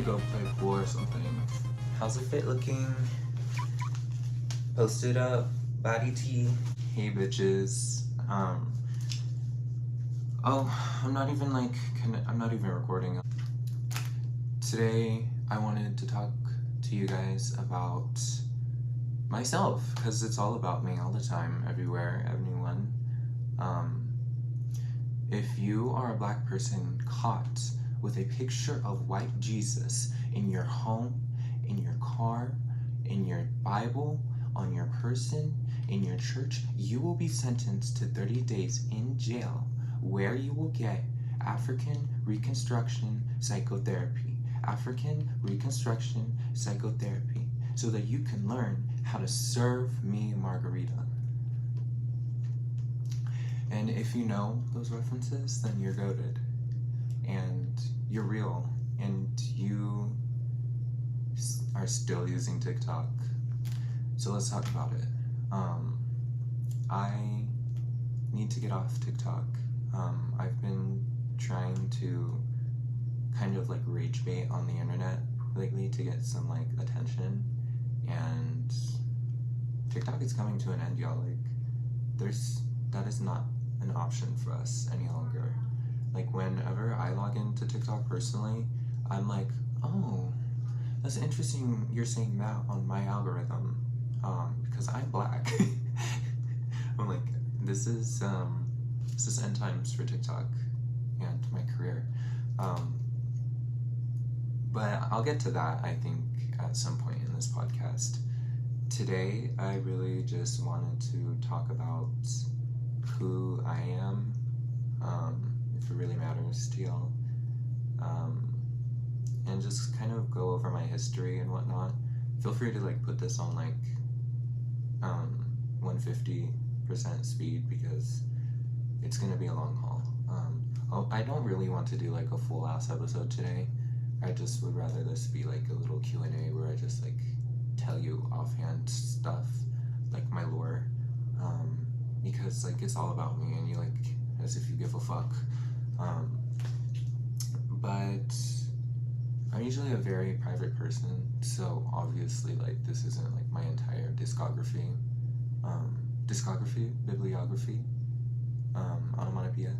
to go play pool or something. How's the fit looking? Post it up, body tea. Hey bitches. I'm not even recording. Today I wanted to talk to you guys about myself, because it's all about me all the time, everywhere, everyone. If you are a black person caught with a picture of white Jesus in your home, in your car, in your Bible, on your person, in your church, you will be sentenced to 30 days in jail, where you will get African Reconstruction Psychotherapy. African Reconstruction Psychotherapy, so that you can learn how to serve me margarita. And if you know those references, then you're goated, and you're real, and you are still using TikTok. So let's talk about it. I need to get off TikTok. I've been trying to kind of like rage bait on the internet lately to get some like attention, and TikTok is coming to an end, y'all. Like, that is not an option for us any longer. Like, whenever I log into TikTok personally, I'm like, oh, that's interesting you're saying that on my algorithm, because I'm black. I'm like, this is end times for TikTok and my career. But I'll get to that, I think, at some point in this podcast. Today, I really just wanted to talk about who I am, if it really matters to y'all, and just kind of go over my history and whatnot. Feel free to like put this on like 150% speed, because it's gonna be a long haul. I don't really want to do like a full ass episode today. I just would rather this be like a little Q&A where I just like tell you offhand stuff, like my lore, because like it's all about me, and you like, as if you give a fuck. But I'm usually a very private person, so obviously like this isn't like my entire bibliography, onomatopoeia.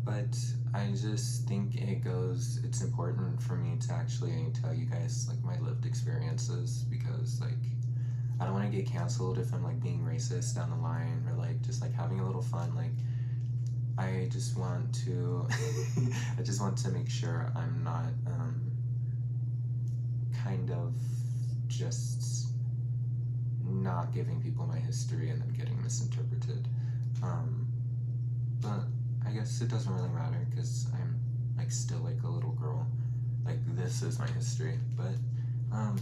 But I just think it's important for me to actually tell you guys like my lived experiences, because like I don't want to get canceled if I'm like being racist down the line, or like just like having a little fun. Like, I just want to make sure I'm not kind of just not giving people my history and then getting misinterpreted. But I guess it doesn't really matter, because I'm like still like a little girl. Like, this is my history. But I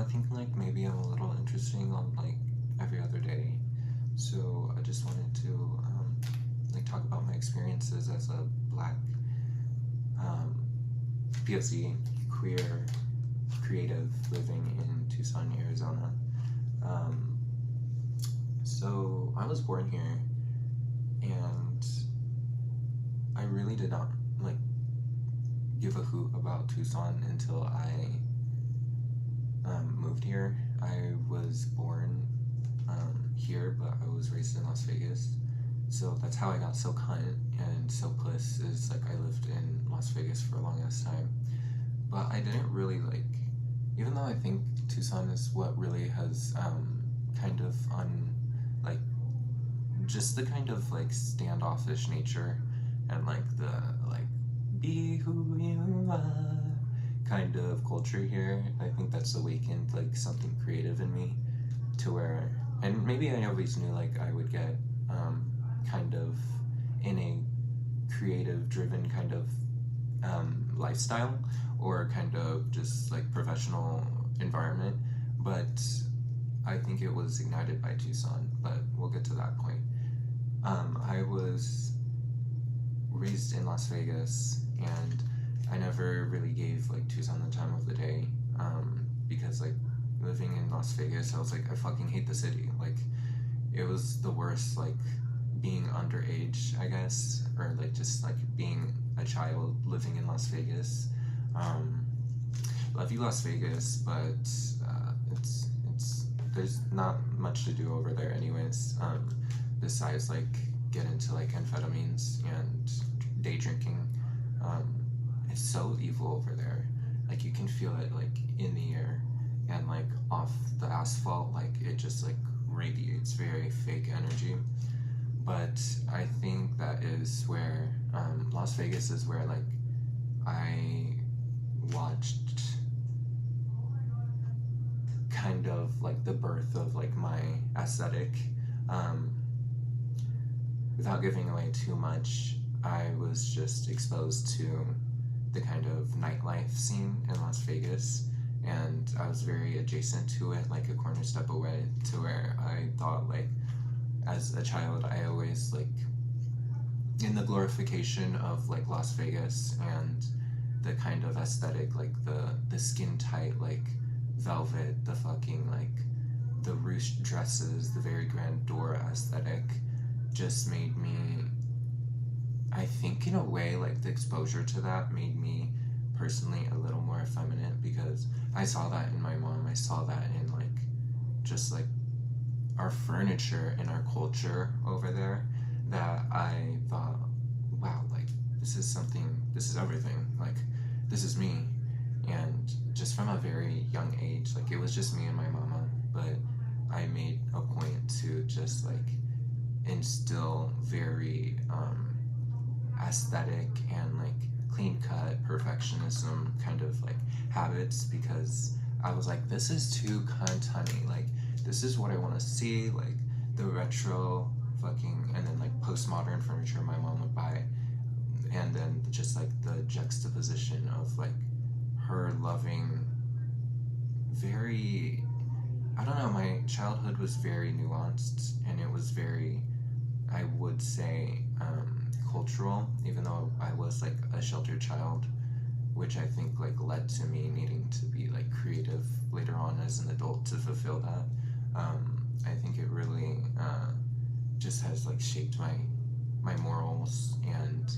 think like maybe I'm a little interesting on like every other day. So I just wanted to like talk about my experiences as a black POC queer creative living in Tucson, Arizona. So I was born here, and I really did not like give a hoot about Tucson until I moved here. I was born here, but I was raised in Las Vegas. So that's how I got so cunt and so puss, is like I lived in Las Vegas for a long ass time. But I didn't really like, even though I think Tucson is what really has kind of like just the kind of like standoffish nature, and like the like be who you are kind of culture here. I think that's awakened like something creative in me, to where, and maybe I always knew like I would get kind of in a creative driven kind of lifestyle, or kind of just like professional environment, but I think it was ignited by Tucson, but we'll get to that point. I was raised in Las Vegas, and I never really gave like Tucson the time of the day, because like living in Las Vegas, I was like, I fucking hate the city. Like, it was the worst, like being underage, I guess, or like just like being a child living in Las Vegas. love you, Las Vegas, but it's there's not much to do over there, anyways. Besides like get into like amphetamines and day drinking. Um, it's so evil over there. Like you can feel it like in the air and like off the asphalt. Like it just like radiates very fake energy. But I think that is where Las Vegas is where like I watched kind of like the birth of like my aesthetic. Um, Without giving away too much, I was just exposed to the kind of nightlife scene in Las Vegas, and I was very adjacent to it, like a corner step away, to where I thought like as a child I always like in the glorification of like Las Vegas and the kind of aesthetic, like the skin tight like velvet, the fucking like the ruched dresses, the very grandeur aesthetic just made me, I think in a way like the exposure to that made me personally a little more effeminate, because I saw that in my mom, I saw that in like just like our furniture and our culture over there, that I thought, wow, like this is something, this is everything, like this is me. And just from a very young age, like it was just me and my mama, but I made a point to just like instill very aesthetic and like clean cut perfectionism kind of like habits, because I was like, this is too cunt honey, like this is what I want to see, like the retro fucking, and then like postmodern furniture my mom would buy, and then just like the juxtaposition of like her loving very, I don't know, my childhood was very nuanced, and it was very, I would say, cultural, even though I was like a sheltered child, which I think like led to me needing to be like creative later on as an adult to fulfill that. I think it really just has like shaped my morals and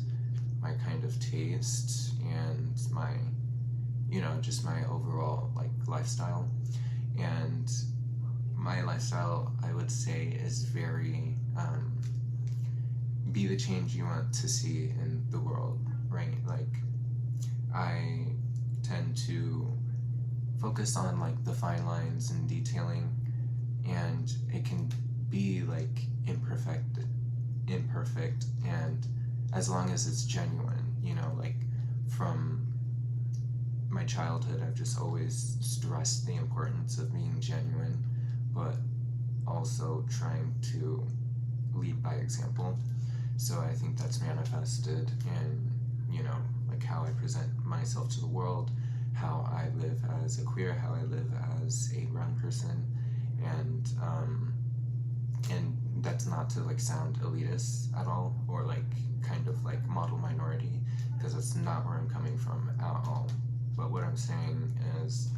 my kind of taste and my, you know, just my overall like lifestyle. And my lifestyle, I would say, is very be the change you want to see in the world, right? Like I tend to focus on like the fine lines and detailing, and it can be like imperfect, and as long as it's genuine, you know, like from my childhood I've just always stressed the importance of being genuine, but also trying to lead by example. So I think that's manifested in, you know, like how I present myself to the world, how I live as a queer, how I live as a brown person, and that's not to like sound elitist at all, or like kind of like model minority, because that's not where I'm coming from at all. But what I'm saying is,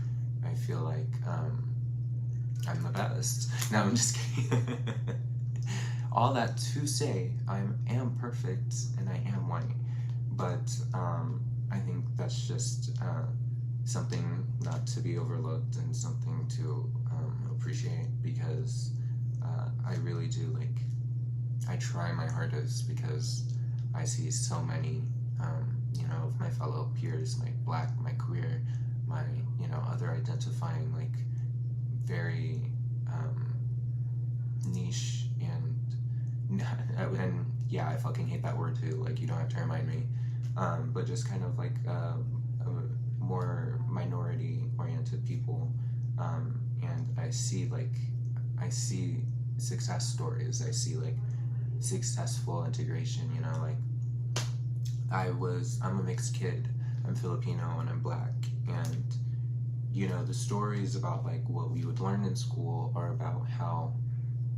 I feel like I'm the best. No, I'm just kidding. All that to say, I am perfect and I am white, but I think that's just something not to be overlooked and something to appreciate, because I really do, like, I try my hardest, because I see so many, you know, of my fellow peers, my black, my queer, my, you know, other identifying, like, very niche and yeah, I fucking hate that word too, like, you don't have to remind me, but just kind of like a more minority oriented people, and I see success stories, I see like successful integration, you know, like I'm a mixed kid, I'm Filipino and I'm black, and you know, the stories about like what we would learn in school are about how,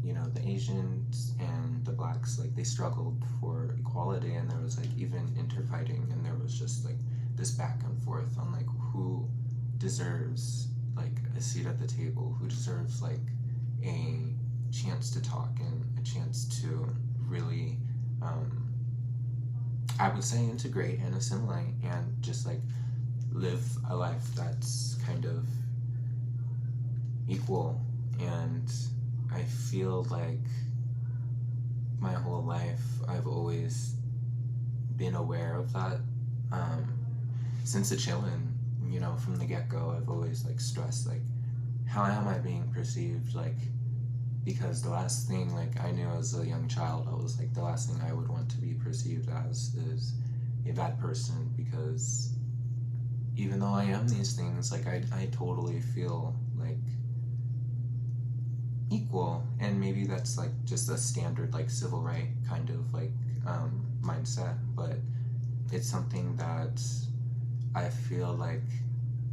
you know, the Asians and the blacks, like, they struggled for equality, and there was like even interfighting, and there was just like this back and forth on like who deserves like a seat at the table, who deserves like a chance to talk and a chance to really I would say integrate and assimilate, and just like live a life that's kind of equal. And I feel like my whole life I've always been aware of that. Since the chillin', you know, from the get-go, I've always like stressed like, how am I being perceived? Like, because the last thing like I knew as a young child, I was like, the last thing I would want to be perceived as is a bad person, because even though I am these things, like I totally feel like equal. And maybe that's like just a standard like civil right kind of like mindset, but it's something that I feel like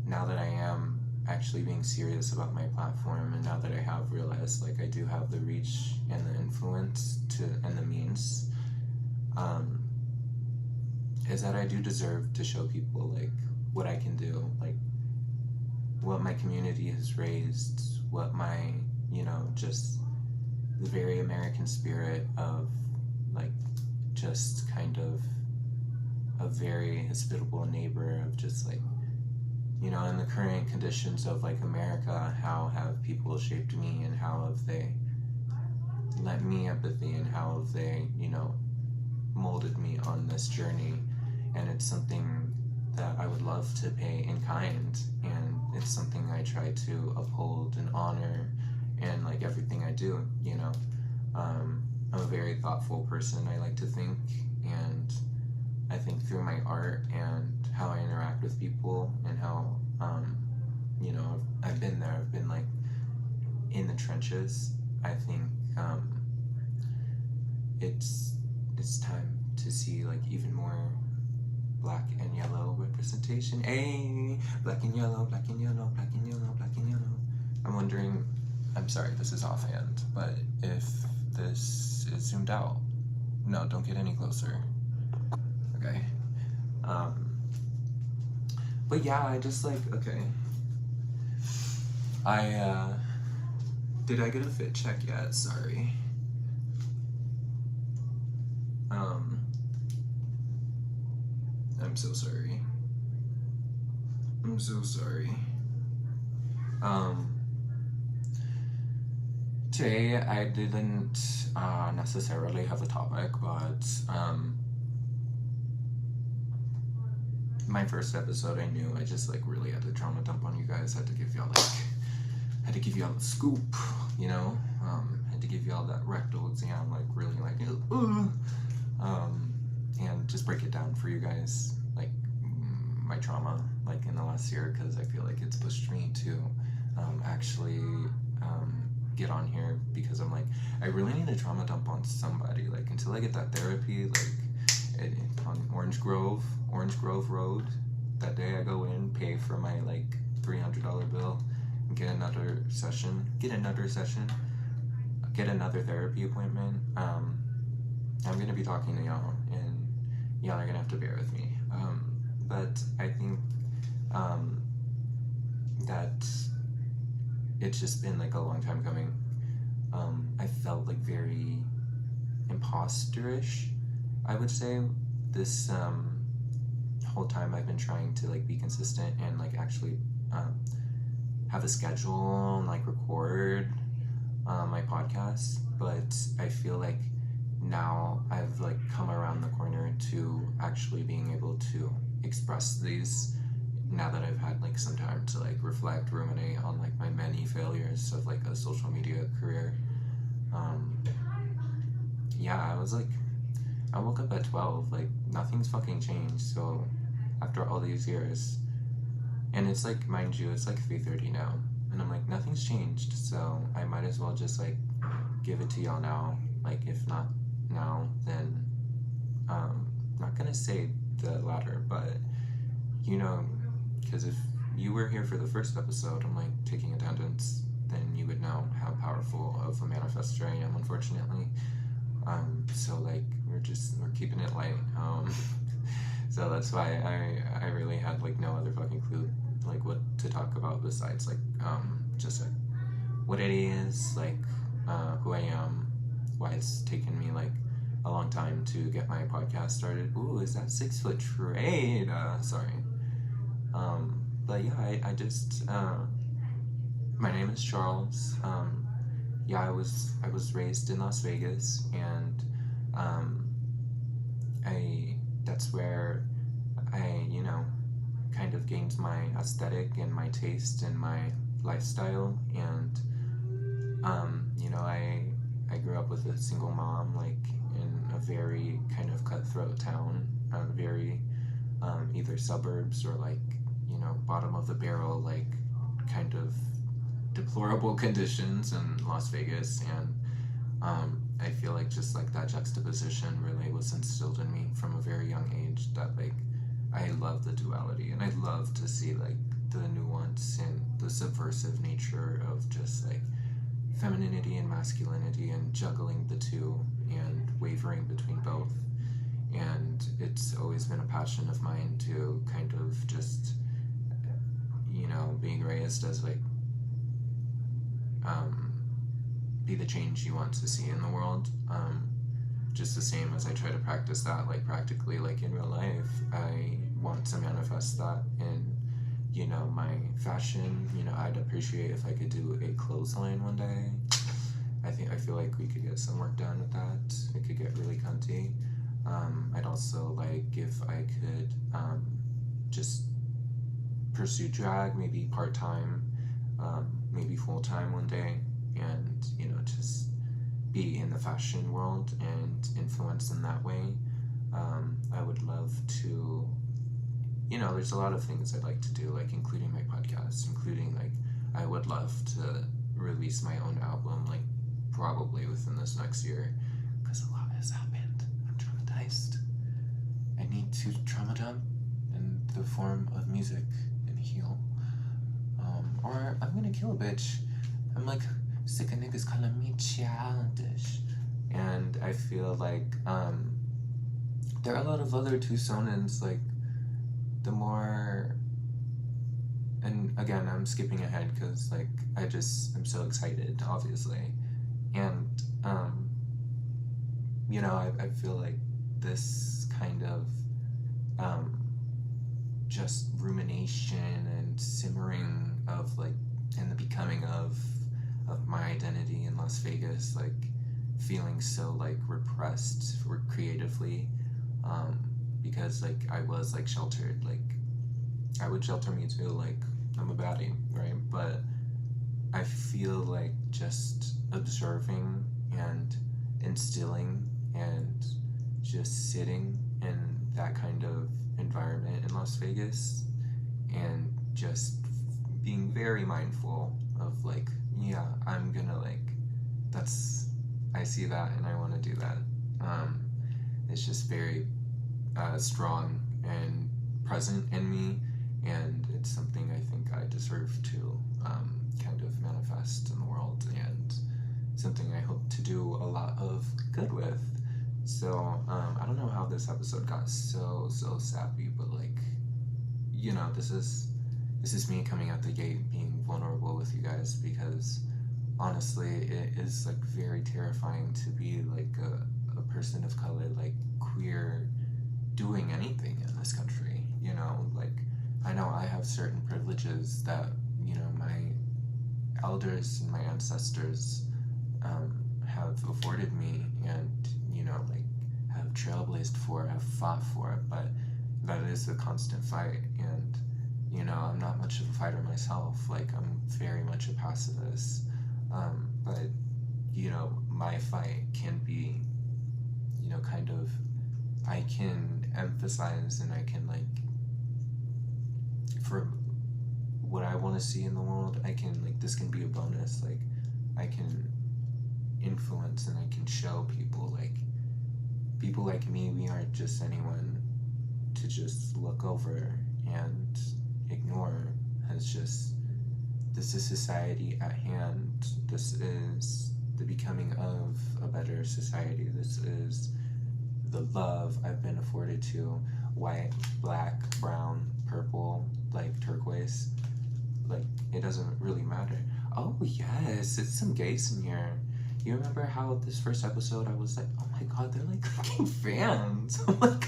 now that I am actually being serious about my platform, and now that I have realized like I do have the reach and the influence to and the means, is that I do deserve to show people like what I can do, like what my community has raised, what my, you know, just the very American spirit of like just kind of a very hospitable neighbor, of just like, you know, in the current conditions of like America, how have people shaped me, and how have they lent me empathy, and how have they, you know, molded me on this journey. And it's something that I would love to pay in kind, and it's something I try to uphold and honor and like everything I do, you know. I'm a very thoughtful person, I like to think, and I think through my art and how I interact with people, and how, you know, I've been there, I've been like in the trenches. I think it's time to see like even more black and yellow representation. Hey, black and yellow, black and yellow, black and yellow, black and yellow. I'm wondering, I'm sorry, this is offhand, but if this is zoomed out, no, don't get any closer. Okay. But yeah, I just like, okay. Did I get a fit check yet? Sorry. I'm so sorry. I'm so sorry. Today I didn't necessarily have a topic, but my first episode, I knew I just like really had to trauma dump on you guys. Had to give y'all the scoop, you know. Had to give y'all that rectal exam, like really like and just break it down for you guys, like my trauma, like in the last year, because I feel like it's pushed me to actually get on here, because I'm like, I really need to trauma dump on somebody, like until I get that therapy, like on Orange Grove Road. That day I go in, pay for my like $300 bill, and get another session, get another therapy appointment. I'm gonna be talking to y'all, and y'all are gonna have to bear with me. But I think that it's just been like a long time coming. I felt like very imposterish, I would say, this whole time I've been trying to like be consistent and like actually have a schedule and like record my podcast. But I feel like now I've like come around the corner to actually being able to express these, now that I've had like some time to like reflect, ruminate on like my many failures of like a social media career. Yeah, I woke up at 12, like nothing's fucking changed. So after all these years, and it's like, mind you, it's like 3:30 now, and I'm like, nothing's changed, so I might as well just like give it to y'all now. Like if not now, then not gonna say the latter, but you know, because if you were here for the first episode, I'm like taking attendance, then you would know how powerful of a manifestor I am, unfortunately. So like we're keeping it light. So that's why I really had like no other fucking clue like what to talk about besides like just like what it is, like who I am, why it's taken me like a long time to get my podcast started. Ooh, is that 6 foot trade? Sorry. But yeah, I just my name is Charles. Yeah, I was raised in Las Vegas, and I that's where I kind of gained my aesthetic and my taste and my lifestyle. And I grew up with a single mom, like in a very kind of cutthroat town, very either suburbs or like bottom of the barrel, like kind of deplorable conditions in Las Vegas. And I feel like just like that juxtaposition really was instilled in me from a very young age, that like I love the duality, and I love to see like the nuance and the subversive nature of just like femininity and masculinity, and juggling the two and wavering between both. And it's always been a passion of mine to kind of just being raised as like be the change you want to see in the world. Just the same as I try to practice that like practically, like in real life, I want to manifest that in my fashion. I'd appreciate if I could do a clothesline one day. I feel like we could get some work done with that. It could get really cunty. I'd also like if I could just pursue drag, maybe part-time, maybe full-time one day, and just be in the fashion world and influence in that way. I would love to, there's a lot of things I'd like to do, like including my podcast, including like I would love to release my own album, like probably within this next year, because a lot has happened. I'm traumatized. I need to trauma dump in the form of music and heal. Or I'm gonna kill a bitch. I'm like sick of niggas calling me childish. And I feel like there are a lot of other Tucsonans, like the more, and again I'm skipping ahead because like I'm so excited, obviously. And I feel like this kind of just rumination and simmering of like, and the becoming of my identity in Las Vegas, like feeling so like repressed creatively, because like I was like sheltered, like I would shelter me too, like I'm a baddie, right? But I feel like just observing and instilling and just sitting in that kind of environment in Las Vegas, and just being very mindful of like, yeah, I'm gonna like, I see that and I want to do that. It's just very strong and present in me, and it's something I think I deserve to kind of manifest in the world, and something I hope to do a lot of good with. So I don't know how this episode got so sappy, but like, this is me coming out the gate being vulnerable with you guys, because honestly it is like very terrifying to be like a person of color, like queer, doing anything in this country. Like I know I have certain privileges that my elders and my ancestors have afforded me, and like have trailblazed for, have fought for it, but that is a constant fight. And I'm not much of a fighter myself, like I'm very much a pacifist, but my fight can be kind of, I can emphasize, and I can like, for what I want to see in the world, I can like, this can be a bonus, like I can influence and I can show people like me, we aren't just anyone to just look over and ignore as just, this is society at hand, this is the becoming of a better society, this is the love I've been afforded to, white, black, brown, purple, like turquoise, like it doesn't really matter. Oh yes, it's some gays in here. You remember how this first episode I was like, oh my god, they're like fucking fans. I'm like,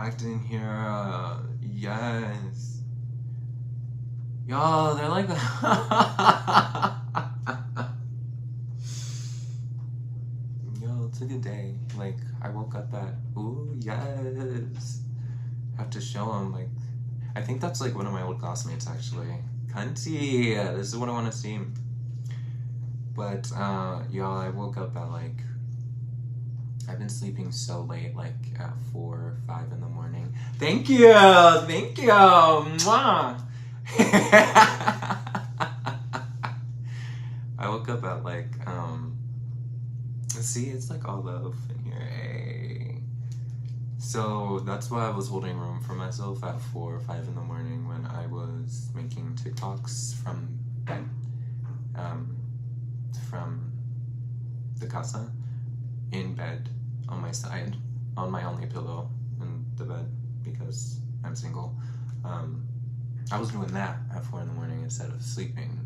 packed in here. Yes. Y'all, they're like... Yo, it's a good day. Like, I woke up at... Ooh, yes. Have to show them, like... I think that's, like, one of my old classmates, actually. Cunty! This is what I want to see. But, y'all, I woke up at, like... I've been sleeping so late, like, at 4 or 5 in the morning. Thank you! Thank you! Mwah! I woke up at, like, see, it's, like, all love in here, hey. So, that's why I was holding room for myself at 4 or 5 in the morning when I was making TikToks from bed, from the casa, in bed, on my side, on my only pillow in the bed, because I'm single. I was doing that at 4 in the morning instead of sleeping.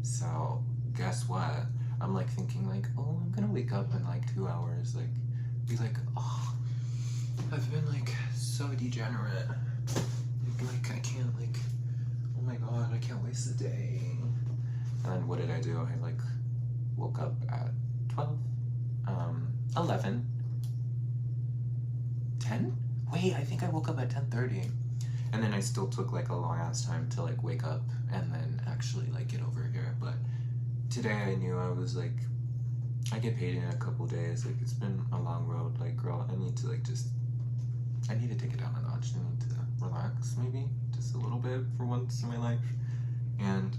So, guess what? I'm, like, thinking, like, oh, I'm gonna wake up in, like, 2 hours, like, be like, oh, I've been, like, so degenerate. Like, I can't, like, oh my god, I can't waste the day. And then what did I do? I, like, woke up at 12, 11, 10? Wait, I think I woke up at 10:30. And then I still took, like, a long-ass time to, like, wake up and then actually, like, get over here. But today I knew I was, like, I get paid in a couple days. Like, it's been a long road. Like, girl, I need to, like, I need to take it down a notch. I need to relax, maybe, just a little bit for once in my life. And,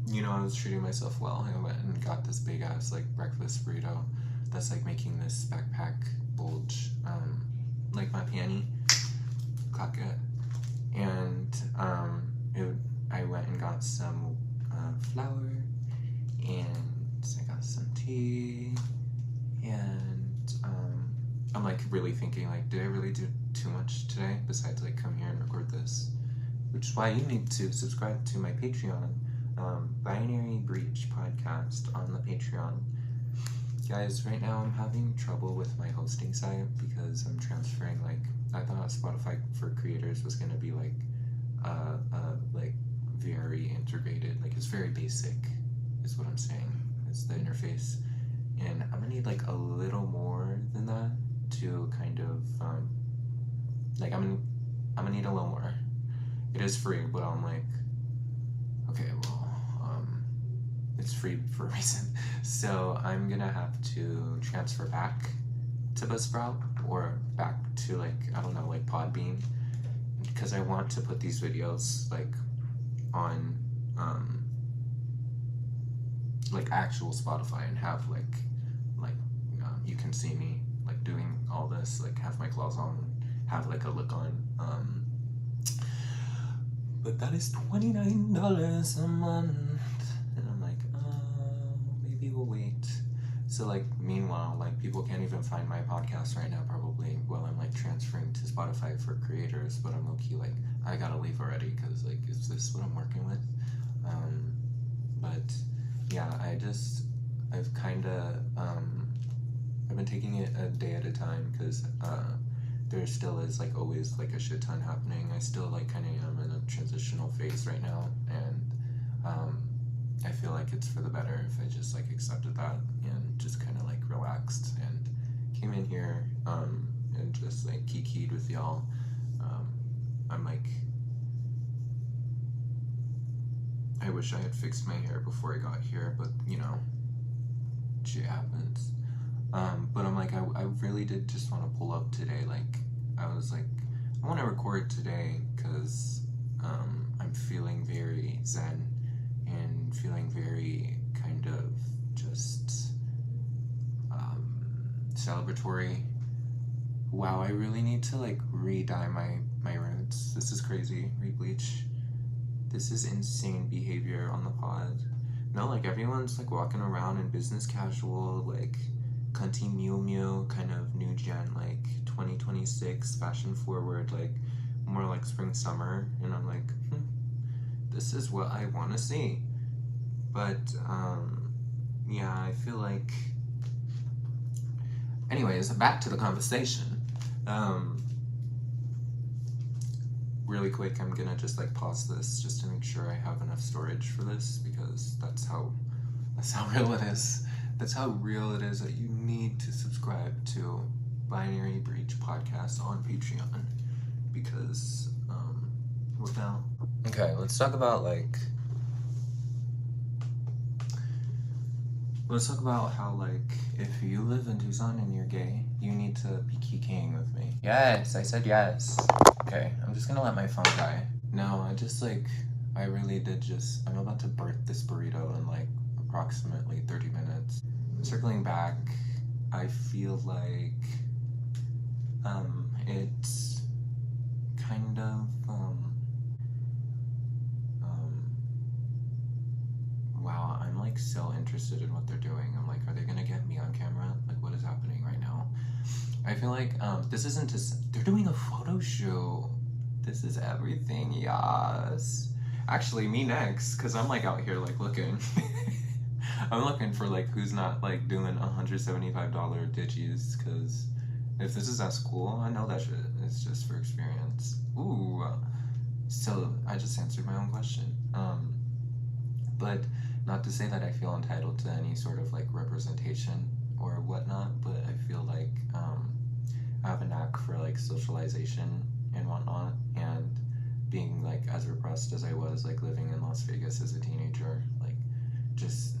you know, I was treating myself well. I went and got this big-ass, like, breakfast burrito that's, like, making this backpack bulge, like my panty. Clock it. And I went and got some flour, and I got some tea, and I'm, like, really thinking, like, did I really do too much today besides, like, come here and record this? Which is why you need to subscribe to my Patreon, Binary Breach Podcast on the Patreon. Guys, right now I'm having trouble with my hosting site because I'm transferring, like, I thought Spotify for creators was gonna be, like, like, very integrated, like, it's very basic, is what I'm saying. It's the interface, and I'm gonna need, like, a little more than that to kind of, like, I'm gonna need a little more. It is free, but I'm like, okay, well, it's free for a reason. So I'm gonna have to transfer back to Buzzsprout or back to, like, I don't know, like Podbean, because I want to put these videos, like, on like actual Spotify and have like you can see me, like, doing all this, like, have my claws on, have, like, a look on, but that is $29 a month, and I'm like, maybe we'll wait. So, like, meanwhile, like, people can't even find my podcast right now, probably, while I'm, like, transferring to Spotify for creators, but I'm low-key, like, I gotta leave already, because, like, is this what I'm working with? But, yeah, I've kinda, I've been taking it a day at a time, because, there still is, like, always, like, a shit ton happening. I still, like, kinda am in a transitional phase right now, and, I feel like it's for the better if I just, like, accepted that and just kind of, like, relaxed and came in here and just, like, kikied with y'all. I'm like, I wish I had fixed my hair before I got here, but, you know, shit happens. But I'm like, I really did just want to pull up today. Like, I was like, I want to record today because I'm feeling very zen and feeling very kind of just celebratory. Wow, I really need to, like, re-dye my roots. This is crazy. Re-bleach. This is insane behavior on the pod. No, like, everyone's, like, walking around in business casual, like, cunty Miu Miu, kind of new gen, like, 2026, fashion forward, like, more like spring, summer, and I'm like, this is what I want to see. But, yeah, I feel like, anyways, back to the conversation. really quick, I'm gonna just like pause this just to make sure I have enough storage for this, because that's how real it is. That's how real it is that you need to subscribe to Binary Breach podcast on Patreon, because what now? Okay, let's talk about how, like, if you live in Tucson and you're gay, you need to be kikaying with me. Yes, I said yes. Okay, I'm just gonna let my phone die. No, I really did I'm about to birth this burrito in, like, approximately 30 minutes. Circling back, I feel like, it's kind of, wow, I'm like so interested in what they're doing. I'm like, are they gonna get me on camera? Like, what is happening right now? I feel like this isn't just, they're doing a photo shoot. This is everything, yes. Actually, me next, because I'm like out here like looking. I'm looking for like who's not like doing $175 digis, because if this is at school, I know that shit. It's just for experience. Ooh. So I just answered my own question. But not to say that I feel entitled to any sort of like representation or whatnot, but I feel like I have a knack for like socialization and whatnot, and being like as repressed as I was like living in Las Vegas as a teenager, like just,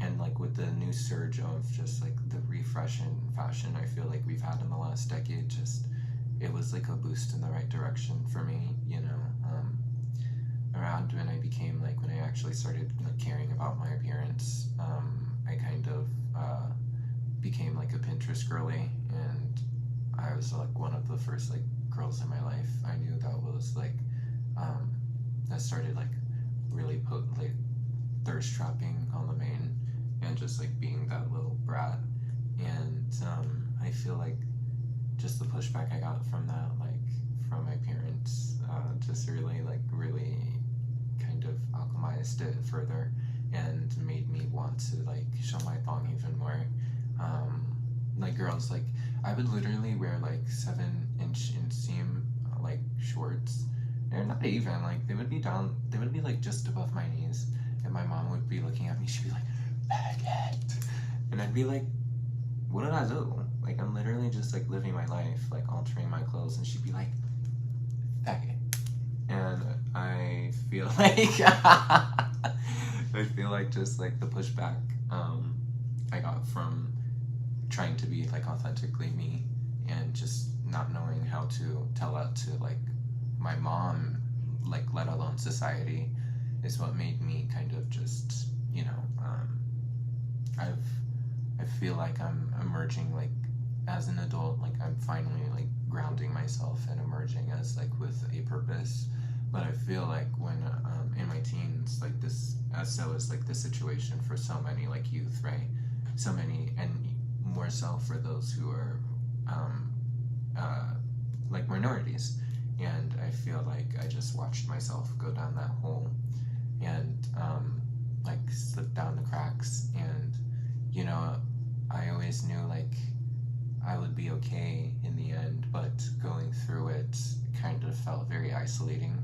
and like with the new surge of just like the refresh in fashion I feel like we've had in the last decade, just it was like a boost in the right direction for me, you know. Around when I became like, when I actually started like caring about my appearance, I kind of became like a Pinterest girly, and I was like one of the first like girls in my life I knew that was like that started like really like thirst trapping on the main, and just like being that little brat. And I feel like just the pushback I got from that, like from my parents, just really kind of alchemized it further and made me want to like show my thong even more. Like girls, like I would literally wear like 7-inch inseam like shorts. They're not even like, they would be like just above my knees, and my mom would be looking at me, she'd be like, "Faggot," and I'd be like, what did I do? Like, I'm literally just like living my life, like altering my clothes, and she'd be like, "Faggot." And I feel like I feel like just like the pushback I got from trying to be like authentically me, and just not knowing how to tell that to like my mom, like let alone society, is what made me kind of just, you know, I feel like I'm emerging like as an adult, like I'm finally like grounding myself and emerging as like with a purpose. But I feel like when in my teens, like this, so is like the situation for so many like youth, right? So many, and more so for those who are like minorities. And I feel like I just watched myself go down that hole, and like slip down the cracks. And you know, I always knew like I would be okay in the end, but going through it kind of felt very isolating.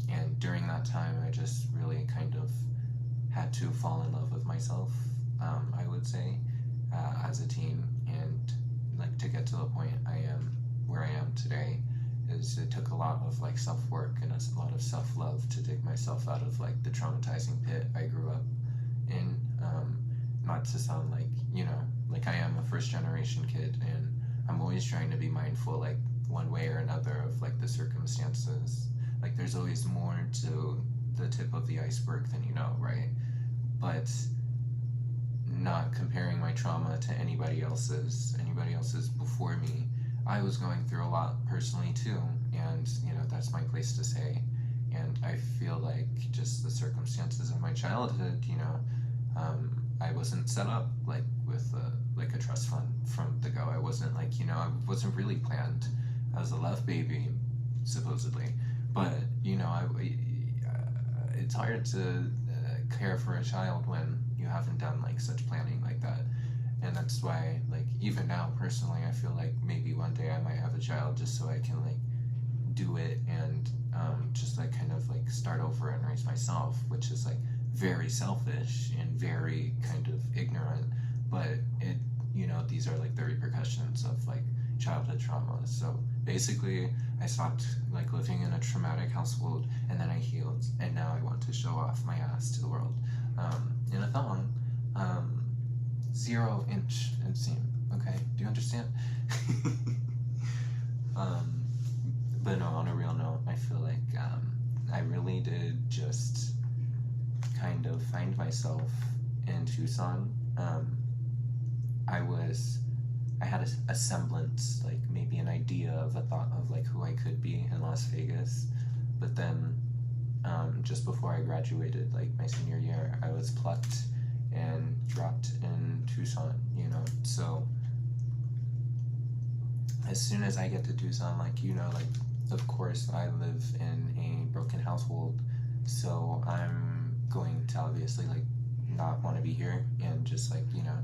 And during that time, I just really kind of had to fall in love with myself, I would say, as a teen. And like to get to the point I am, where I am today, is it took a lot of like self-work and a lot of self-love to dig myself out of like the traumatizing pit I grew up in. Not to sound like, you know, like I am a first generation kid, and I'm always trying to be mindful, like one way or another, of like the circumstances. Like there's always more to the tip of the iceberg than you know, right? But not comparing my trauma to anybody else's before me. I was going through a lot personally too, and you know, that's my place to say. And I feel like just the circumstances of my childhood, you know, I wasn't set up like with like a trust fund from the go. I wasn't like, you know, I wasn't really planned. I was a love baby, supposedly, but you know, it's hard to care for a child when you haven't done like such planning like that. And that's why, like, even now personally, I feel like maybe one day I might have a child just so I can like do it and just like kind of like start over and raise myself, which is like very selfish and very kind of ignorant. But it, you know, these are like the repercussions of like childhood trauma. So basically, I stopped like living in a traumatic household, and then I healed, and now I want to show off my ass to the world in a thong, 0-inch inseam. Okay, do you understand? But no, on a real note, I feel like I really did just kind of find myself in Tucson. I had a semblance, like maybe an idea of a thought of like who I could be in Las Vegas. But then just before I graduated, like my senior year, I was plucked and dropped in Tucson, you know? So as soon as I get to Tucson, like, you know, like, of course I live in a broken household, so I'm going to obviously like not want to be here and just like, you know,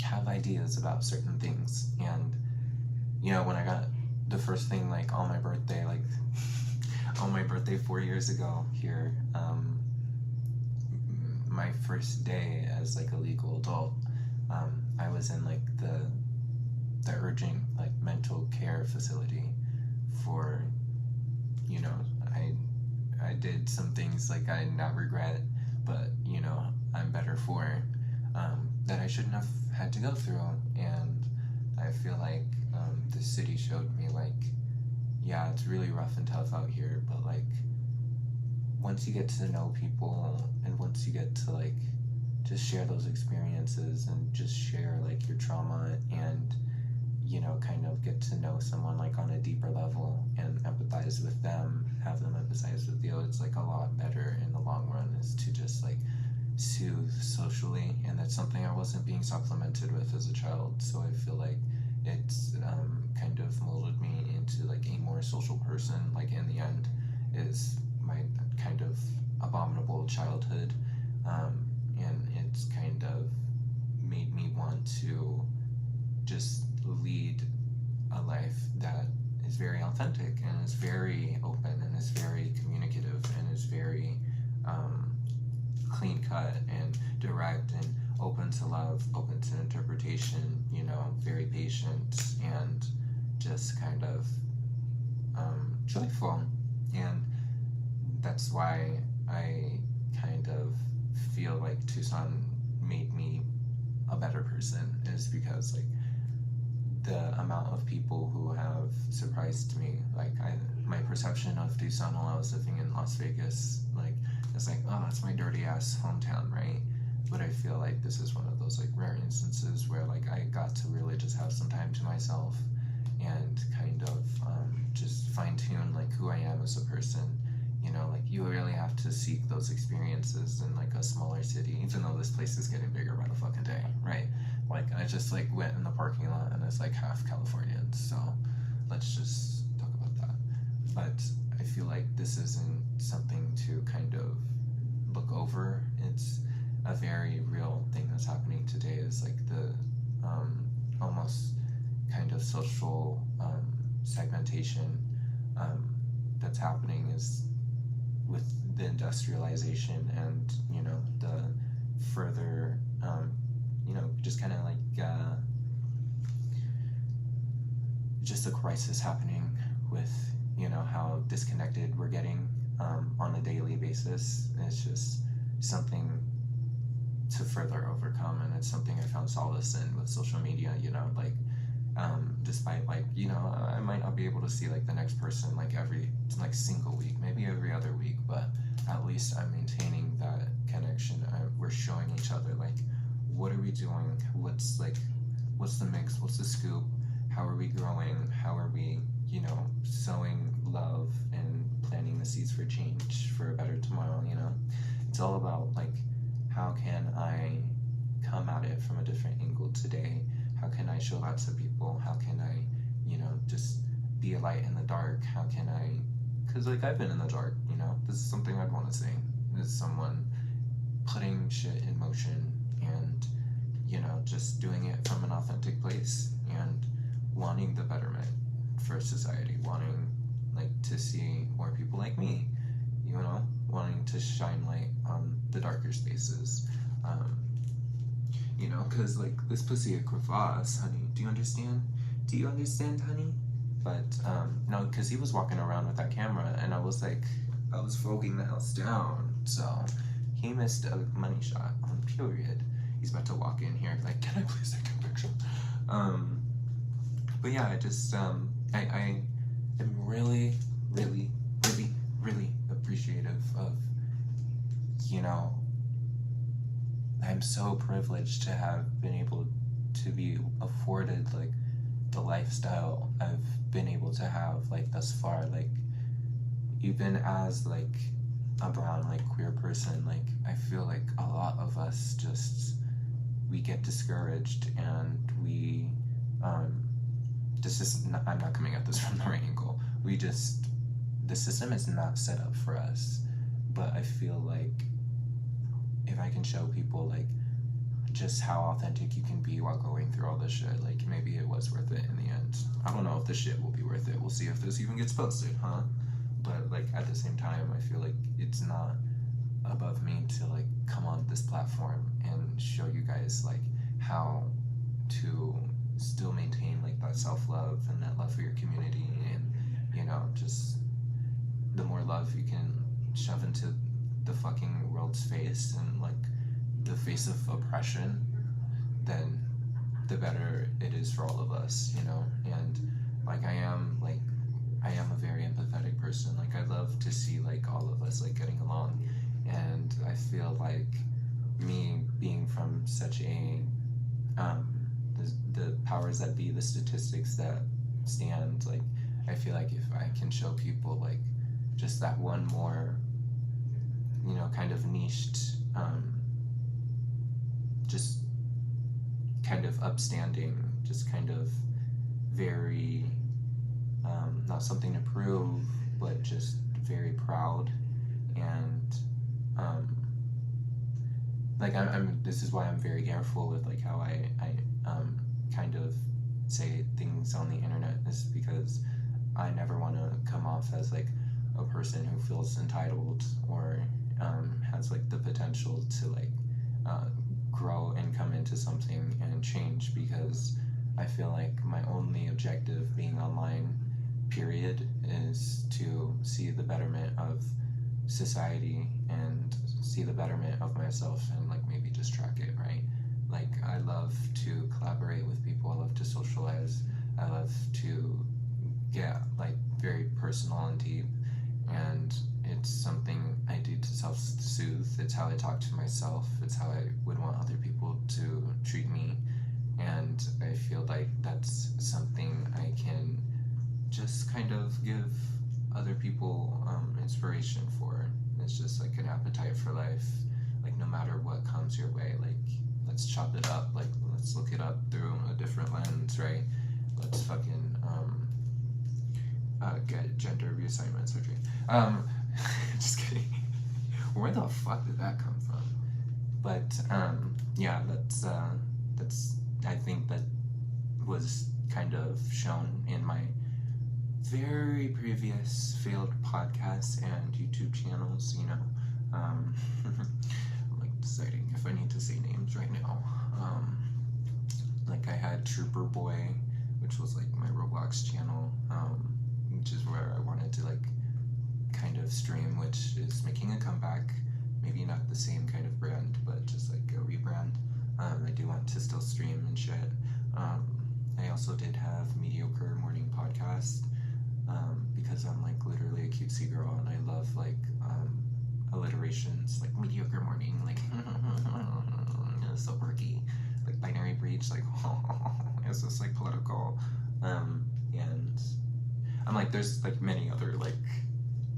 have ideas about certain things. And you know, when I got the first thing like on my birthday, like on my birthday 4 years ago here, my first day as like a legal adult, I was in like the urgent like mental care facility for, you know, I did some things like I now regret, but you know, I'm better for, that I shouldn't have had to go through. And I feel like the city showed me like, yeah, it's really rough and tough out here, but like once you get to know people and once you get to like just share those experiences and just share like your trauma and, you know, kind of get to know someone like on a deeper level and empathize with them, have them empathize with you, it's like a lot better in the long run is to just like soothe socially. And that's something I wasn't being supplemented with as a child, so I feel like it's kind of molded me into like a more social person. Like in the end is my kind of abominable childhood, and it's kind of made me want to just lead a life that is very authentic and is very open and is very communicative and is very clean cut and direct and open to love, open to interpretation, you know, very patient and just kind of joyful. And that's why I kind of feel like Tucson made me a better person, is because like the amount of people who have surprised me, like my perception of Tucson while I was living in Las Vegas, like it's like, oh, that's my dirty ass hometown, right? But I feel like this is one of those like rare instances where like I got to really just have some time to myself and kind of just fine tune like who I am as a person. You know, like you really have to seek those experiences in like a smaller city, even though this place is getting bigger by the fucking day, right? Like I just like went in the parking lot and it's like half Californians, so let's just talk about that. But I feel like this isn't something to kind of look over. It's a very real thing that's happening today, is like the almost kind of social segmentation that's happening is with the industrialization and, you know, the further you know, just kind of like just a crisis happening with, you know, how disconnected we're getting on a daily basis. It's just something to further overcome, and it's something I found solace in with social media, you know, like despite like, you know, I might not be able to see like the next person like every like single week, maybe every other week, but at least I'm maintaining that connection. We're showing each other like, what are we doing? What's the mix? What's the scoop? How are we growing? How are we, you know, sowing love and planting the seeds for change for a better tomorrow, you know? It's all about like, how can I come at it from a different angle today? How can I show that to people? How can I, you know, just be a light in the dark? How can I, because like I've been in the dark, you know, this is something I'd want to say. Is someone putting shit in motion and, you know, just doing it from an authentic place and wanting the betterment for society, wanting like to see more people like me, you know, wanting to shine light on the darker spaces. You know, because like this pussy a crevasse, honey. Do you understand? Do you understand, honey? But no, because he was walking around with that camera, and I was fogging the house down, so he missed a money shot on period. He's about to walk in here, like, can I please take a picture? But yeah, I just I am really, really, really, really appreciative of, you know, I'm so privileged to have been able to be afforded like the lifestyle I've been able to have like thus far. Like, even as like a brown like queer person, like I feel like a lot of us just, we get discouraged, and we I'm not coming at this from the right angle. The system is not set up for us. But I feel like if I can show people like just how authentic you can be while going through all this shit, like maybe it was worth it in the end. I don't know if the shit will be worth it. We'll see if this even gets posted, huh? But like at the same time, I feel like it's not above me to like come on this platform and show you guys like how to still maintain like that self-love and that love for your community, and you know, just the more love you can shove into the fucking world's face and like the face of oppression, then the better it is for all of us, you know. And like I am a very empathetic person. Like I love to see like all of us like getting along, and I feel like me being from such a the powers that be, the statistics that stand, like I feel like if I can show people like just that one more, you know, kind of niched, just kind of upstanding, just kind of very, not something to prove, but just very proud, and like I'm this is why I'm very careful with like how I kind of say things on the internet, is because I never want to come off as like a person who feels entitled or has like the potential to like grow and come into something and change, because I feel like my only objective being online, period, is to see the betterment of society and see the betterment of myself, and like maybe just track it, right? Like I love to collaborate with people, I love to socialize, I love to get like very personal and deep, and it's something I do to self-soothe. It's how I talk to myself, it's how I would want other people to treat me, and I feel like that's something I can just kind of give other people inspiration for. It's just like an appetite for life. Like no matter what comes your way, like let's chop it up, like let's look it up through a different lens, right? Let's fucking get gender reassignment surgery. Just kidding. Where the fuck did that come from? But yeah, that's I think that was kind of shown in my very previous failed podcasts and YouTube channels, you know. I'm like deciding if I need to say names right now. Like I had Trooper Boy, which was like my Roblox channel, which is where I wanted to like kind of stream, which is making a comeback. Maybe not the same kind of brand, but just like a rebrand. I do want to still stream and shit. I also did have Mediocre Morning Podcast, because I'm like literally a cutesy girl and I love like alliterations, like mediocre morning, like it's so quirky, like binary breach, like it's just like political, and I'm like there's like many other like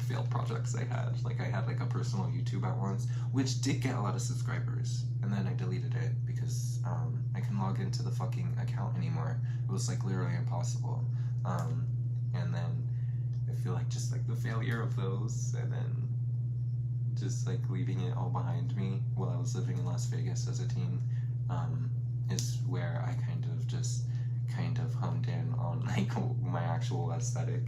failed projects I had. Like I had like a personal YouTube at once, which did get a lot of subscribers, and then I deleted it because I couldn't log into the fucking account anymore. It was like literally impossible. And then I feel like just like the failure of those, and then just like leaving it all behind me while I was living in Las Vegas as a teen, is where I kind of just kind of honed in on like my actual aesthetic,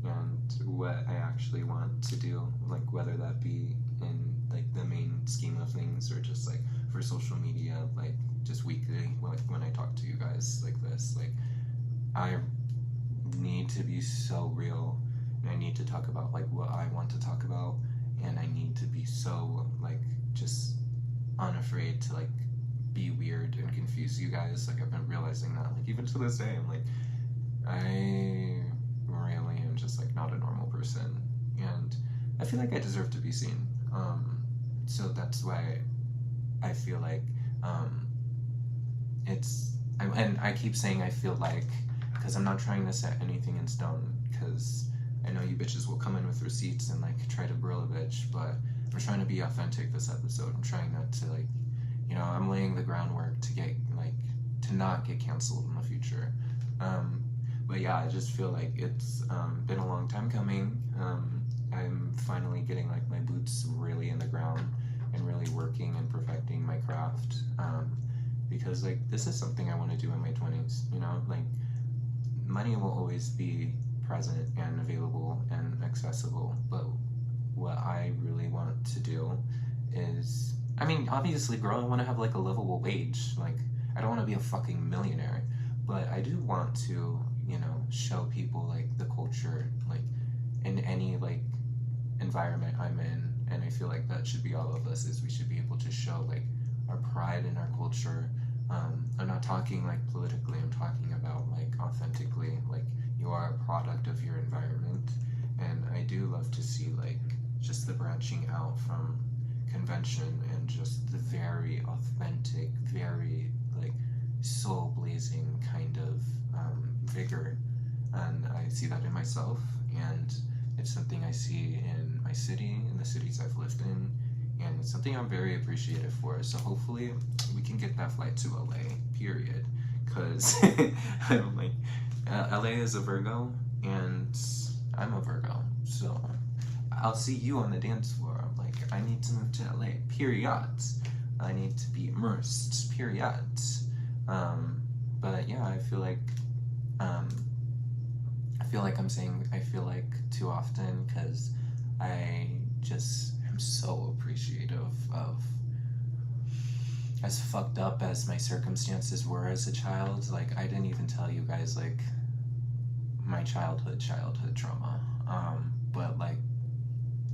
and what I actually want to do, like whether that be in like the main scheme of things or just like for social media, like just weekly, like when I talk to you guys like this, like I need to be so real, and I need to talk about like what I want to talk about, and I need to be so like just unafraid to like be weird and confuse you guys. Like I've been realizing that, like even to this day, I'm like, I really am just like not a normal person, and I feel like I deserve to be seen. So that's why I feel like and I keep saying I feel like, because I'm not trying to set anything in stone, because I know you bitches will come in with receipts and like try to grill a bitch, but I'm trying to be authentic this episode. I'm trying not to like, you know, I'm laying the groundwork to get like to not get canceled in the future. But yeah, I just feel like it's been a long time coming. I'm finally getting like my boots really in the ground and really working and perfecting my craft, because like this is something I want to do in my 20s, you know, like money will always be present and available and accessible, but what I really want to do is, I mean, obviously, girl, I want to have like a livable wage. Like, I don't want to be a fucking millionaire, but I do want to, you know, show people like the culture, like in any like environment I'm in, and I feel like that should be all of us, is we should be able to show like our pride in our culture. I'm not talking like politically, I'm talking about like authentically, like you are a product of your environment, and I do love to see like just the branching out from convention and just the very authentic, very like soul blazing kind of vigor, and I see that in myself, and it's something I see in my city, in the cities I've lived in, and it's something I'm very appreciative for. So hopefully we can get that flight to LA, period, because I'm like, LA is a Virgo, and I'm a Virgo, so I'll see you on the dance floor. I'm like, I need to move to LA, period. I need to be immersed, period. But yeah, I feel like I'm saying I feel like too often, because I just am so appreciative of, as fucked up as my circumstances were as a child. Like, I didn't even tell you guys like my childhood trauma, but like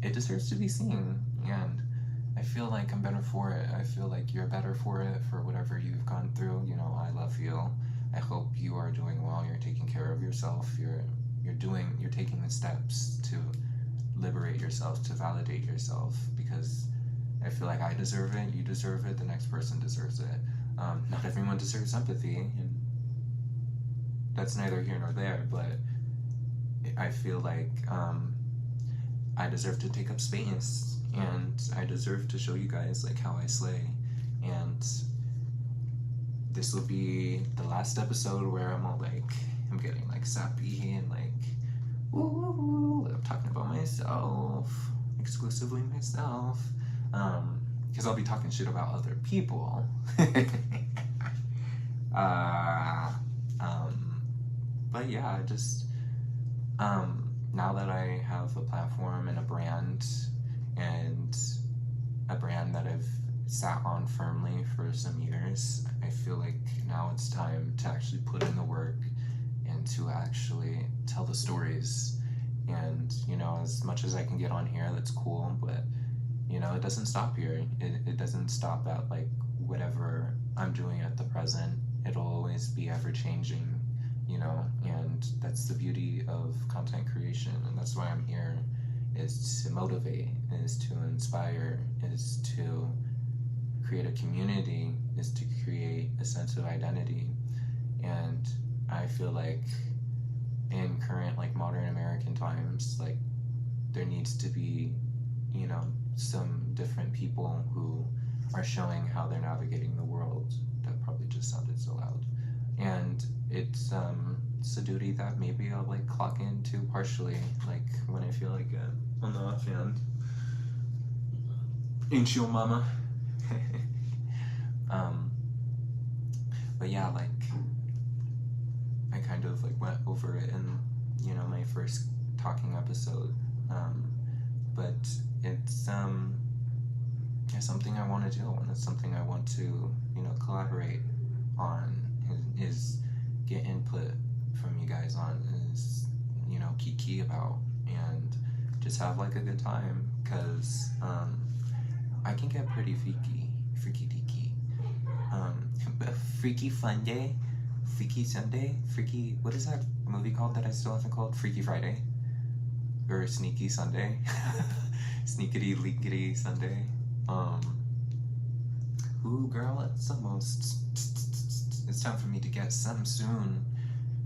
it deserves to be seen, and I feel like I'm better for it. I feel like you're better for it, for whatever you've gone through. You know, I love you. I hope you are doing well. You're taking care of yourself. You're taking the steps to liberate yourself, to validate yourself, because I feel like I deserve it. You deserve it. The next person deserves it. Not everyone deserves empathy, and that's neither here nor there. But I feel like I deserve to take up space, and I deserve to show you guys like how I slay. And this will be the last episode where I'm all like, I'm getting like sappy and like, woo, I'm talking about myself, exclusively myself, because I'll be talking shit about other people. But yeah, I just now that I have a platform and a brand that I've sat on firmly for some years, I feel like now it's time to actually put in the work and to actually tell the stories. And, you know, as much as I can get on here, that's cool, but, you know, it doesn't stop here. It doesn't stop at, like, whatever I'm doing at the present. It'll always be ever-changing, you know, and that's the beauty of content creation, and that's why I'm here, is to motivate, is to inspire, is to create a community, is to create a sense of identity. And I feel like in current like modern American times, like there needs to be, you know, some different people who are showing how they're navigating the world. That probably just sounded so loud. And it's a duty that maybe I'll like clock into partially, like when I feel like it on the offhand. Ain't your mama? But yeah, like, I kind of like went over it in, you know, my first talking episode. But it's something I want to do, and it's something I want to, you know, collaborate on, is get input from you guys on, is, you know, kiki about, and just have like a good time, because I can get pretty freaky deaky. Freaky Fun Day, Freaky Sunday, Freaky, what is that movie called that I still haven't called? Freaky Friday, or Sneaky Sunday. Sneakity leakity Sunday. Ooh, girl, it's almost, it's time for me to get some soon,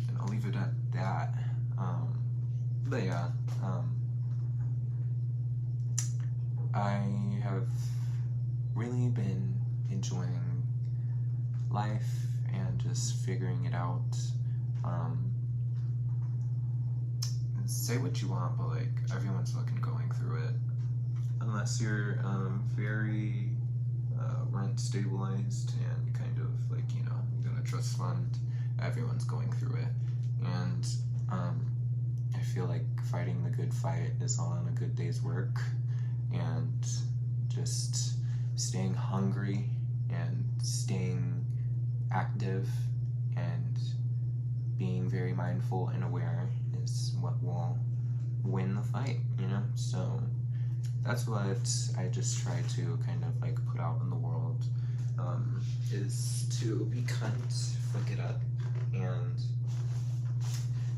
and I'll leave it at that. But yeah, I have really been enjoying life and just figuring it out. Say what you want, but like, everyone's fucking going through it. Unless you're very rent stabilized and kind of like, you know, you're gonna trust fund, everyone's going through it. And I feel like fighting the good fight is on a good day's work, and just staying hungry and staying active and being very mindful and aware is what will win the fight, you know? So that's what I just try to kind of like put out in the world, is to be kind, fuck it up, and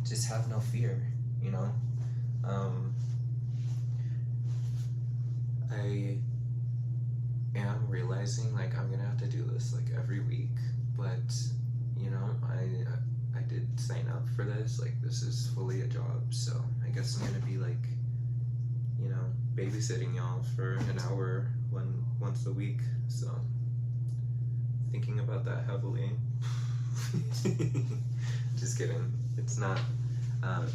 just have no fear, you know? I am realizing like I'm gonna have to do this like every week, but you know, I did sign up for this, like this is fully a job, so I guess I'm gonna be like, you know, babysitting y'all for an hour once a week, so thinking about that heavily. Just kidding, it's not a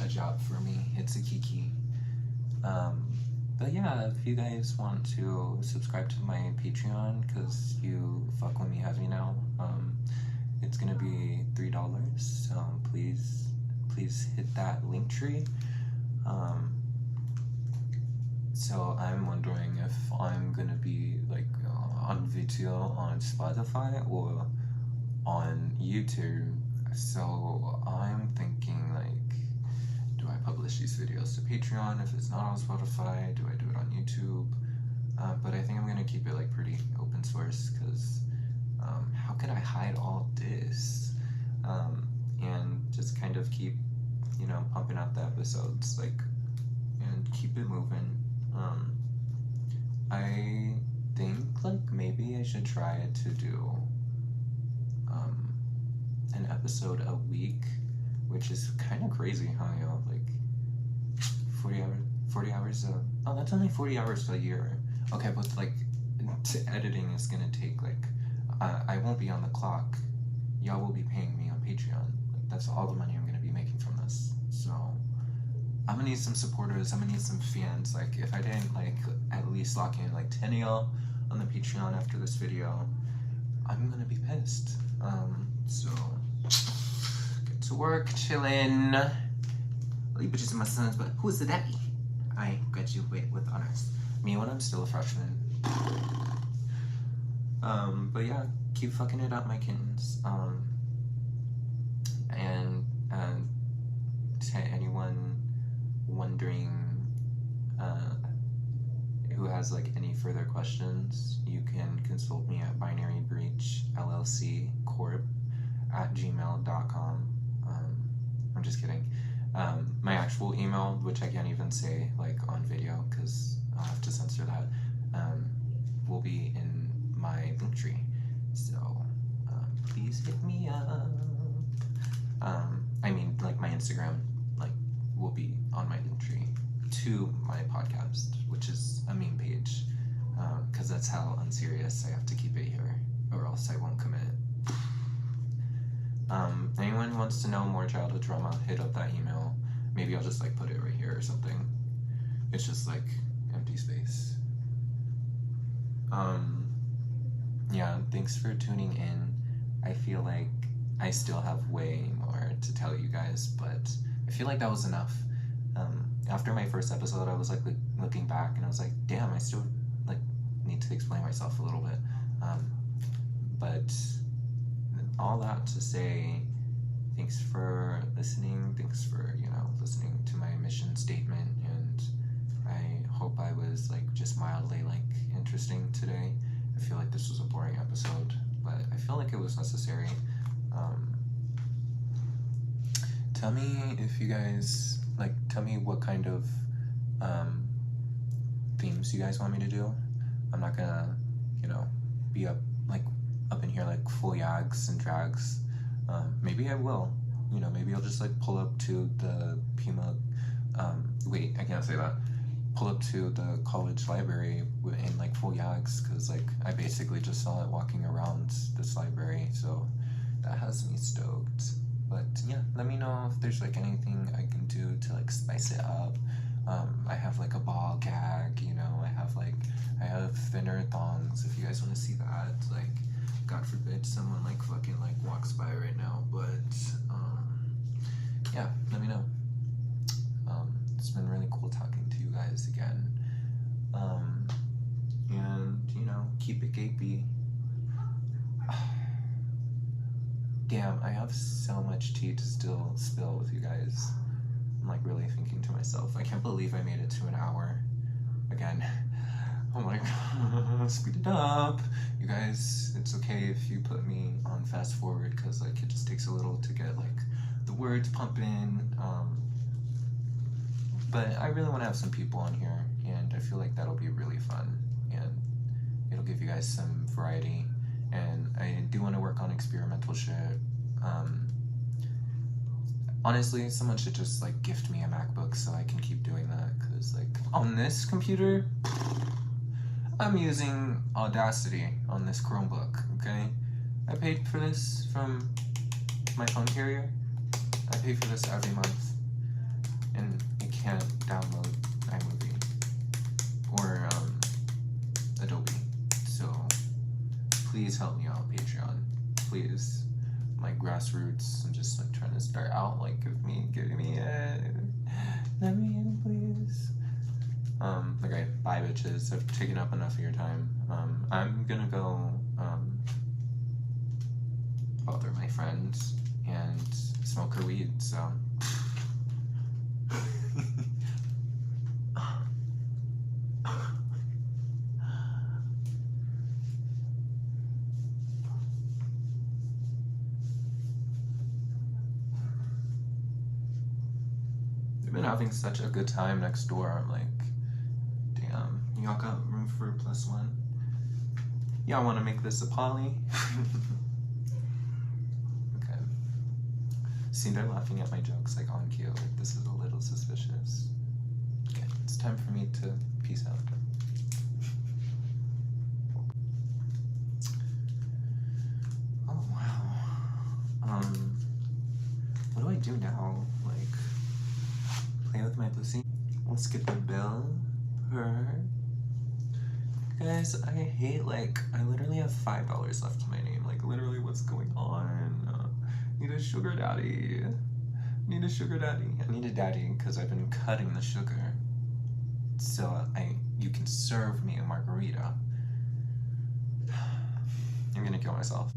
job for me, it's a kiki. But yeah, if you guys want to subscribe to my Patreon, because you fuck with me heavy now, it's gonna be $3, so please hit that link tree. So I'm wondering if I'm gonna be like on video on Spotify or on YouTube. So I'm thinking like, do I publish these videos to Patreon if it's not on Spotify? Do I do it on YouTube? But I think I'm gonna keep it like pretty open source, because how could I hide all this? And just kind of keep, you know, pumping out the episodes, like, and keep it moving. I think like maybe I should try to do an episode a week, which is kind of crazy, huh, yo? Like 40 hours oh, that's only 40 hours a year. Okay, but like editing is gonna take like, I won't be on the clock. Y'all will be paying me on Patreon. Like that's all the money I'm gonna be making from this. So I'm gonna need some supporters, I'm gonna need some fans. Like if I didn't like at least lock in like 10 of y'all on the Patreon after this video, I'm gonna be pissed. So get to work, chillin'. You bitches are my sons, but who's the daddy? I graduate with honors. Me when I'm still a freshman. But yeah, keep fucking it up, my kittens. And to anyone wondering who has like any further questions, you can consult me at binarybreachllccorp@gmail.com. I'm just kidding. My actual email, which I can't even say like on video because I'll have to censor that, will be in my link tree. So please hit me up. I mean, like my Instagram, like will be on my link tree to my podcast, which is a meme page, because that's how unserious I have to keep it here, or else I won't commit. Anyone who wants to know more childhood trauma, hit up that email. Maybe I'll just like put it right here or something. It's just like empty space. Yeah, thanks for tuning in. I feel like I still have way more to tell you guys, but I feel like that was enough. After my first episode, I was like looking back and I was like, damn, I still like need to explain myself a little bit. But all that to say, thanks for listening. Thanks for, listening to my mission statement, and I hope I was like just mildly like interesting today. I feel like this was a boring episode, but I feel like it was necessary. Tell me if you guys tell me what kind of themes you guys want me to do. I'm not gonna, be up in here like full yags and drags. Maybe I will. Maybe I'll just like pull up to the Pima. Wait, I can't say that. Pull up to the college library in like full yags, because like I basically just saw it walking around this library, so that has me stoked. But yeah, let me know if there's like anything I can do to like spice it up. I have like a ball gag, I have thinner thongs if you guys want to see that. Like, God forbid someone like fucking like walks by right now, but yeah, let me know. It's been really cool talking to you guys again. And keep it gapey. Damn, I have so much tea to still spill with you guys. I'm like really thinking to myself, I can't believe I made it to an hour again. Oh my god, speed it up. You guys, it's okay if you put me on fast forward, because like it just takes a little to get like the words pumping. But I really want to have some people on here, and I feel like that'll be really fun, and it'll give you guys some variety. And I do want to work on experimental shit. Honestly, someone should just like gift me a MacBook so I can keep doing that, because like on this computer, I'm using Audacity on this Chromebook, okay? I paid for this from my phone carrier. I pay for this every month, and I can't download iMovie or Adobe. So please help me out, Patreon. Please. My grassroots. I'm just like trying to start out. Like, give me let me in, please. Okay, bye bitches. I've taken up enough of your time. I'm gonna go bother my friends and smoke her weed, so they've been having such a good time next door. I'm like, damn, y'all got room for a +1? Y'all want to make this a poly? Okay. See, they're laughing at my jokes like on cue. Like, this is a little suspicious. Okay, it's time for me to peace out. Oh wow. What do I do now? Like, play with my pussy? Let's get the bill. Guys, I hate, I literally have $5 left to my name. Like, literally, what's going on? Need a sugar daddy. Need a sugar daddy. I need a daddy because I've been cutting the sugar. So you can serve me a margarita. I'm gonna kill myself.